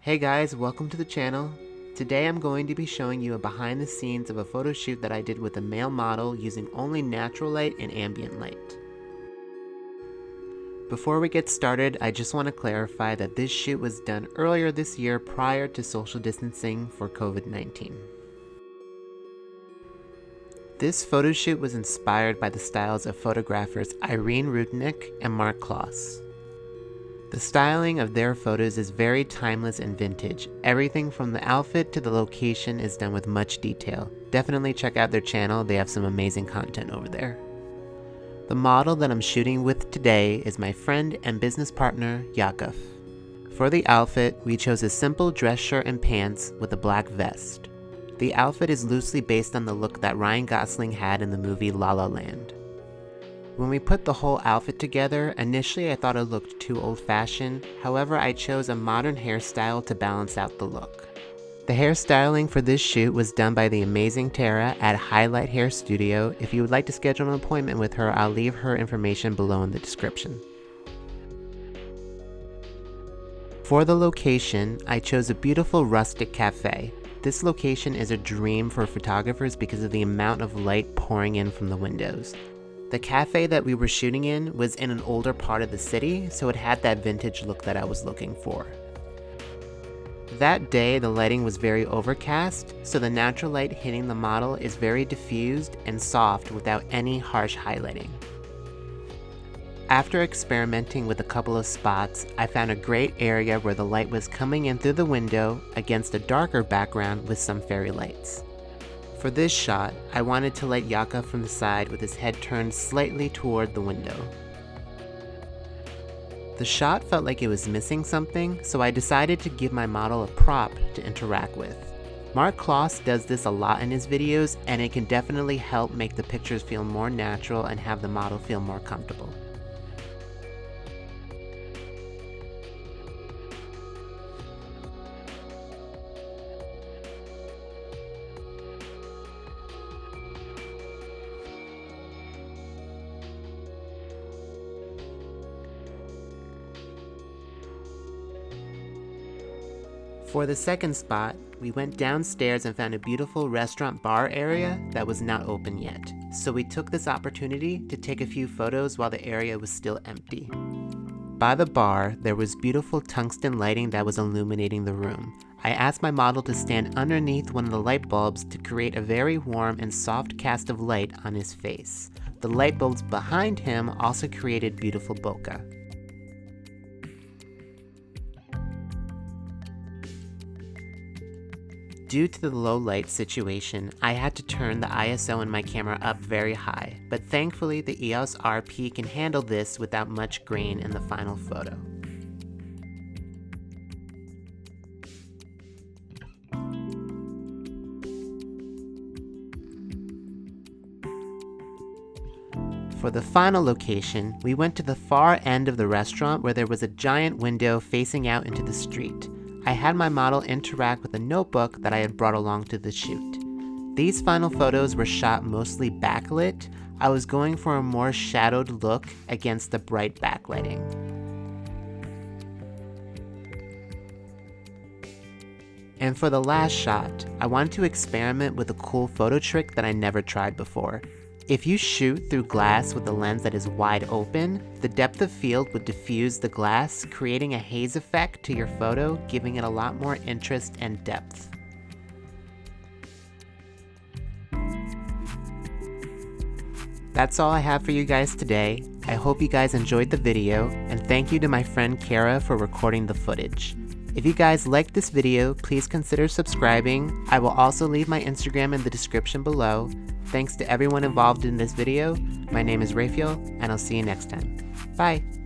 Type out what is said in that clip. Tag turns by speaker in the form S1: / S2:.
S1: Hey guys, welcome to the channel. Today I'm going to be showing you a behind the scenes of a photo shoot that I did with a male model using only natural light and ambient light. Before we get started, I just want to clarify that this shoot was done earlier this year prior to social distancing for COVID-19. This photo shoot was inspired by the styles of photographers Irene Rudnick and Mark Kloss. The styling of their photos is very timeless and vintage. Everything from the outfit to the location is done with much detail. Definitely check out their channel, they have some amazing content over there. The model that I'm shooting with today is my friend and business partner, Yakov. For the outfit, we chose a simple dress shirt and pants with a black vest. The outfit is loosely based on the look that Ryan Gosling had in the movie La La Land. When we put the whole outfit together, initially I thought it looked too old-fashioned, however I chose a modern hairstyle to balance out the look. The hairstyling for this shoot was done by the amazing Cara at Highlight Hair Studio. If you would like to schedule an appointment with her, I'll leave her information below in the description. For the location, I chose a beautiful rustic cafe. This location is a dream for photographers because of the amount of light pouring in from the windows. The cafe that we were shooting in was in an older part of the city, so it had that vintage look that I was looking for. That day, the lighting was very overcast, so the natural light hitting the model is very diffused and soft without any harsh highlighting. After experimenting with a couple of spots, I found a great area where the light was coming in through the window against a darker background with some fairy lights. For this shot, I wanted to light Yakov from the side with his head turned slightly toward the window. The shot felt like it was missing something, so I decided to give my model a prop to interact with. Mark Kloss does this a lot in his videos, and it can definitely help make the pictures feel more natural and have the model feel more comfortable. For the second spot, we went downstairs and found a beautiful restaurant bar area that was not open yet, so we took this opportunity to take a few photos while the area was still empty. By the bar, there was beautiful tungsten lighting that was illuminating the room. I asked my model to stand underneath one of the light bulbs to create a very warm and soft cast of light on his face. The light bulbs behind him also created beautiful bokeh. Due to the low light situation, I had to turn the ISO in my camera up very high, but thankfully the EOS RP can handle this without much grain in the final photo. For the final location, we went to the far end of the restaurant where there was a giant window facing out into the street. I had my model interact with a notebook that I had brought along to the shoot. These final photos were shot mostly backlit. I was going for a more shadowed look against the bright backlighting. And for the last shot, I wanted to experiment with a cool photo trick that I never tried before. If you shoot through glass with a lens that is wide open, the depth of field would diffuse the glass, creating a haze effect to your photo, giving it a lot more interest and depth. That's all I have for you guys today. I hope you guys enjoyed the video, and thank you to my friend Cara for recording the footage. If you guys liked this video, please consider subscribing. I will also leave my Instagram in the description below. Thanks to everyone involved in this video. My name is Raphael, and I'll see you next time. Bye!